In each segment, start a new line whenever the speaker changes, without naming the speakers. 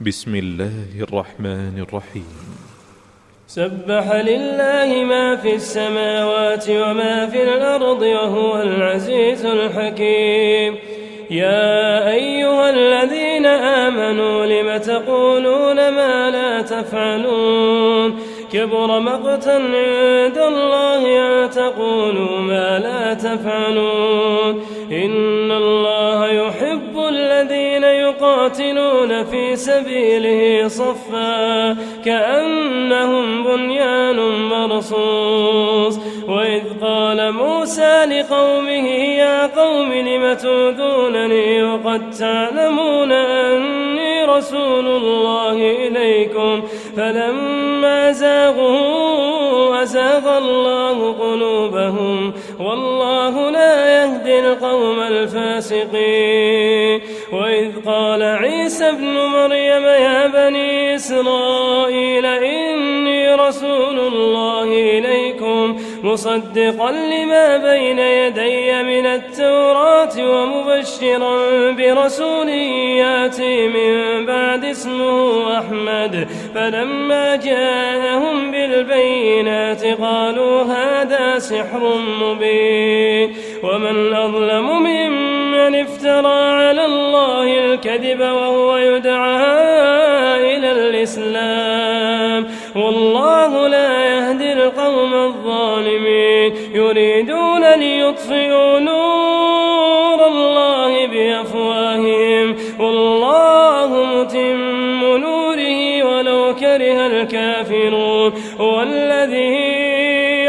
بسم الله الرحمن الرحيم.
سبح لله ما في السماوات وما في الأرض وهو العزيز الحكيم. يا أيها الذين آمنوا لم تقولون ما لا تفعلون كبر مقتا عند الله أن تقولوا ما لا تفعلون إن الله يحب الذين يقاتلون في سبيله صفا كأنهم بنيان مرصوص. وإذ قال موسى لقومه يا قوم لم تؤذونني وقد تعلمون أني رسول الله إليكم فلما زاغوا أزاغ الله قلوبهم والله لا يهدي القوم الفاسقين. وإذ قال عيسى ابن مريم يا بني إسرائيل إني رسول الله إليكم مصدقا لما بين يدي من التوراة ومبشرا برسول ياتي من بعد اسمه أحمد. فلما جاءهم بالبينات قالوا هذا سحر مبين. ومن أظلم ممن افترى على الله الكذب وهو يدعى إلى الإسلام والله لا يهدي القوم الظالمين. يريدون ليطفئوا نور الله بأفواههم والله متم نوره ولو كره الكافرون. هو الذي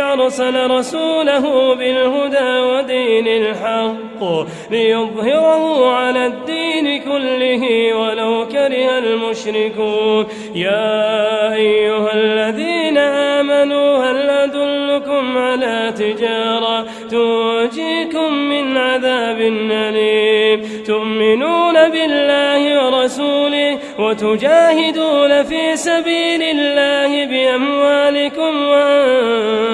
أرسل رسوله بالهدى ودين الحق ليظهره على الدين كله ولو كره المشركون. يا أيها الذين آمنوا هل أدلكم على تجارة تنجيكم من عذاب أليم تؤمنون بالله ورسوله وتجاهدون في سبيل الله بأموالكم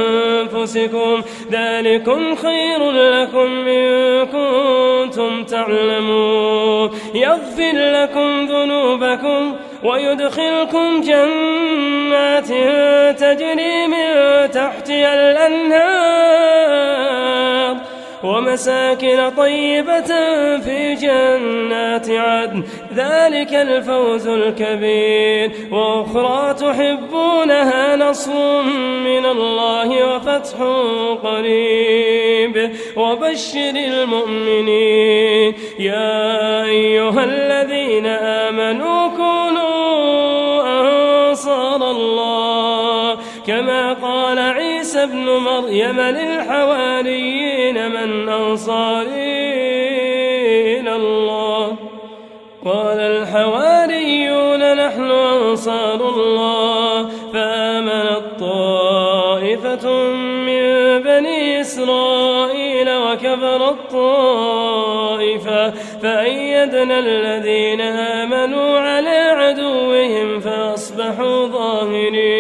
وأنفسكم ذلكم خير لكم إن كنتم تعلمون. يغفر لكم ذنوبكم ويدخلكم جنات تجري من تحتها الأنهار ومساكن طيبة في جنات عدن ذلك الفوز الكبير. وأخرى تحبونها نصر من الله وفتح قريب وبشر المؤمنين. يا أيها الذين آمنوا كونوا أنصار الله كما قال عيسى ابن مريم للحواريين من أنصاري إلى الله قال الحواريون نحن أنصار الله. فآمنت طائفة من بني إسرائيل وكفرت طائفة فأيدنا الذين آمنوا على عدوهم فأصبحوا ظاهرين.